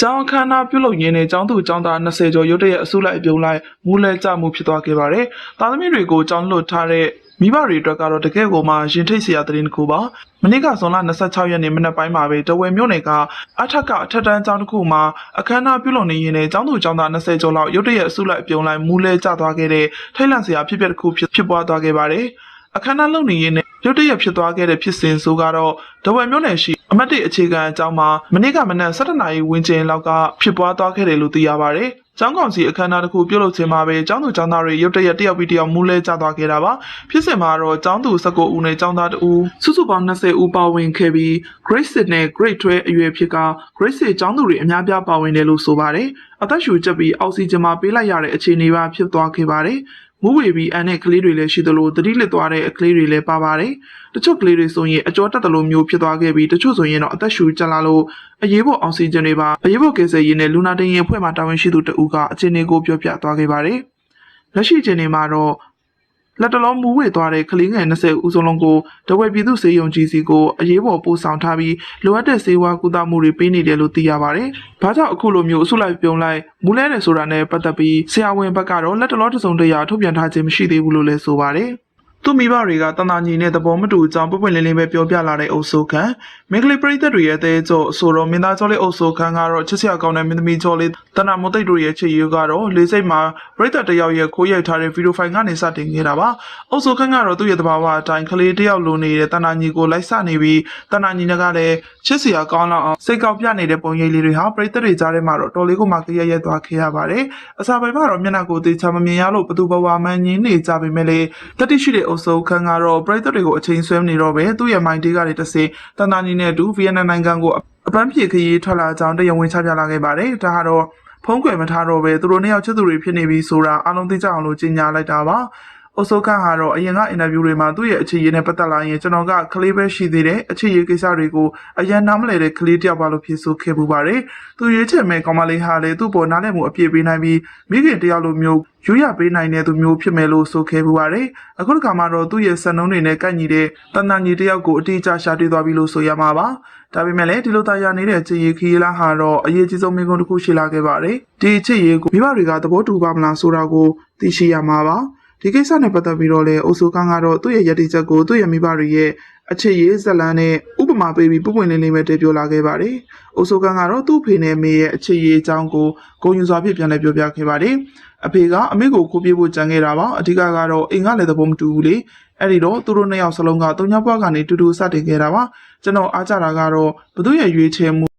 ကျောင်းအခမ်းအနားပြုလုပ်ရင်းနဲ့ကျောင်းသူကျောင်းသား20ကျော်ရုတ်တရက်အစုလိုက်အပြုံလိုက်မူးလဲကြမှုဖြစ်သွားခဲ့ပါတယ်။သားသမီးတွေကိုကျောင်းလွတ်ထားတဲ့မိဘတွေအတွက်ကတော့တကယ်ကိုမှရင်ထိတ်စရာသတင်းတစ်ခုပါ။မနေ့ကဇွန်လ26ရက်နေ့မနက်ပိုင်းမှာပဲတဝယ်မြို့နယ်ကအထက်ကထက်တန်းကျောင်းတစ်ခုမှာအခမ်းအနားပြုလုပ်နေရင်းနဲ့ကျောင်းသူကျောင်းသား20ကျော်လောက်ရုတ်တရက်အစုလိုက်အပြုံလိုက်မူးလဲကြသွားခဲ့တဲ့ထိတ်လန့်စရာဖြစ်ပျက်တစ်ခုဖြစ်ပွားသွားခဲ့ပါတယ်။အခမ်းအနားလုပ်နေရင်းနဲ့ရုတ်တရက်ဖြစ်သွားခဲ့တဲ့ဖြစ်စဉ်ဆိုကတော့တဝယ်မြို့နယ်ရှိအမတ်တေအခြေခံအကြောင်းမှာမနေ့ကမနက်7:00 နာရီဝန်းကျင်လောက်ကဖြစ်ပွားသွားခဲ့တယ်လို့သိရပါတယ်။ကျောင်းကောင်စီအခမ်းအနားတစ်ခုပြုလုပ်ခြင်းမှာပဲကျောင်းသူကျောင်းသားတွေရုတ်တရက်တယောက်ပြီးတယောက်မူးလဲကျသွားခဲ့တာပါ။ဖြစ်စဉ်မှာတော့ကျောင်းသူ19ဦးနဲ့ကျောင်းသား2ဦးစုစုပေါင်း20ဦးပါဝင်ခဲ့ပြီး Grade 6နဲ့ Grade 12အရွယ်ဖြစ်က Grade 6ကျောင်းသူတွေအများပြားပါဝင်တယ်လို့ဆိုပါတယ်။အသက်ရှူကျပ်ပြီးအောက်ဆီဂျင်မှာပေးလိုက်ရတဲ့အခြေအနေပါဖြစ်သွားခဲ့ပါတယ်။မူးဝေပြီးအန်တဲ့ကလေးတွေလည်းရှိသလိုသတိလစ်သွားတဲ့ကလေးတွေလည်းပါပါတယ်။တချို့ကလေးတွေဆိုရင်အကျော်တက်တလို့မျိုးဖြစ်သွားခဲ့ပြီးတချို့ဆိုရင်တော့အသက်ရှူကျလာလို့အရေးပေါ်အောက်ဆီဂျင်တွေပါအရေးပေါ်ကယ်ဆယ်ရေးနဲ့လူနာတင်ရင်အဖွဲ့မှတာဝန်ရှိသူတဦးကအခြေအနေကိုပြောပြသွားခဲ့ပါတယ်။လက်ရှိအခြေအနေမှာတော့လက်တလုံးမူဝေသွားတဲ့ကလေးငယ်20ဦးစလုံးကိုတဝက်ပြည်သူစေယုံကြီးစီကိုအရေးပေါ်ပို့ဆောင်ထားပြီးလိုအပ်တဲ့ဆေးဝါးကုသမှုတွေပေးနေတယ်လို့သိရပါတယ်။ဘာကြောင့်အခုလိုမျိုးအဆုလိုက်ပြုံလိုက်မူလဲတယ်ဆိုတာနဲ့ပတ်သက်ပြီးဆရာဝန်ဘက်ကတော့လက်တလုံးတစုံတရာထုတ်ပြန်ထားခြင်းမရှိသေးဘူးလို့လည်းဆိုပါတယ်။သူ့မိဘတွေကတန်တာညီနဲ့သဘောမတူကြောင်းပွပွင့်လင်းလင်းပဲပြောပြလာတဲ့အုပ်စုခံမင်္ဂလိပရိသတ်တွေရဲ့တဲကြော့ဆိုတော့မင်းသားကျော်လေးအုပ်စုခံကတော့ချစ်စရာကောင်းတဲ့မင်းသမီးကျော်လေးတဏ္ဍမုတ်တိတ်တို့ရဲ့ချစ်ရေးကတော့လေးစိတ်မှာပရိသတ်တယောက်ရဲ့ခိုးရိုက်ထားတဲ့ဗီဒီယိုဖိုင်ကနေစတင်ခဲ့တာပါအုပ်စုခံကတော့သူ့ရဲ့သဘာဝအတိုင်းကလေးတယောက်လိုနေတဲ့တဏ္ဍညီကိုလိုက်စနေပြီးတဏ္ဍညီကလည်းချစ်စရာကောင်းလောက်အောင်စိတ်ကောက်ပြနေတဲ့ပုံရိပ်လေးတွေဟာပရိသတ်တွေကြားထဲမှာတော့တော်လေးကိုမှကြရက်သွားခဲ့ရပါတယ်အစာပိုင်းမှာတော့မျက်နှာကိုသေချာမမြင်ရလို့ဘသူဘဝမှန်းငင်းနေကြပေမဲ့လေတတိရှိတဲ့အုပ်စုခံကတော့ပရိသတ်တွေကိုအချိန်ဆွဲနေတော့ပဲသူ့ရဲ့မိုင်းတေးကလည်းတစ်စင်တန်တာညီနဲ့အတူဗီယက်နမ်နိုင်ငံကိုအပန်းဖြေခရီးထွက်လာကြောင်းတရားဝင်ချပြလာခဲ့ပါတယ်ဒါကတော့ဖုံးကွယ်မထားတော့ပဲသူတို့နှစ်ယောက်ချစ်သူတွေဖြစ်နေပြီဆိုတာအားလုံးသိကြအောင်လို့ကြေညာလိုက်တာပါအုပ်စုခန့်ကတော့အရင်ကအင်တာဗျူးတွေမှာသူ့ရဲ့အခြေရေးနဲ့ပတ်သက်လာရင်ကျွန်တော်ကကလေးပဲရှိသေးတယ်အခြေရေးကိစ္စတွေကိုအရင်နားမလည်တဲ့ကလေးတယောက်ပါလို့ဖြေဆိုခဲ့ပူပါတယ်သူရွေးချယ်မဲ့ကောင်မလေးဟာလေသူ့ပေါ်နားလည်မှုအပြည့်ပေးနိုင်ပြီးမိခင်တယောက်လိုမျိုးရွရပေးနိုင်တဲ့သူမျိုးဖြစ်မယ်လို့ဆိုခဲ့ပူပါတယ်အခုတစ်ခါမှတော့သူ့ရဲ့စံနှုန်းတွေနဲ့ကိုက်ညီတဲ့တန်တန်ကြီးတယောက်ကိုအတိအကျရှာတွေ့သွားပြီလို့ဆိုရမှာပါဒါပေမဲ့လည်းဒီလိုတာယာနေတဲ့ချစ်ရေးခီးလာဟာတော့အရေးကြီးဆုံးမိကုန်းတစ်ခုရှိလာခဲ့ပါတယ်ဒီချစ်ရေးကိုမိဘတွေကသဘောတူပါမလားဆိုတာကိုသိရှိရမှာပါဒီကိစ္စနဲ့ပတ်သက်ပြီးတော့လည်းအုပ်စုခန်းကတော့သူ့ရဲ့ရည်တည်ချက်ကိုသူ့ရဲ့မိဘတွေရဲ့အခြေရေးဇလန်းနဲ့ဥပမာပေးပြီးပွပွင့်လင်းလင်းပဲတည်ပြောလာခဲ့ပါတယ်။အုပ်စုခန်းကတော့သူ့ဖေနဲ့မေရဲ့အခြေရေးအကြောင်းကိုဂုဏ်ယူစွာဖြင့်ပြန်လည်ပြောပြခဲ့ပါတယ်။အဖေကအမေကိုခိုးပြေးဖို့ကြံခဲ့တာပါ။အဓိကကတော့အိမ်ကလည်းသဘောမတူဘူးလေ။အဲ့ဒီတော့သူတို့နှစ်ယောက်စလုံးကတုံညာပွားကနေတူတူစတင်ခဲ့တာပါ။ကျွန်တော်အားကြတာကတော့ဘသူရဲ့ရွေးချယ်မှု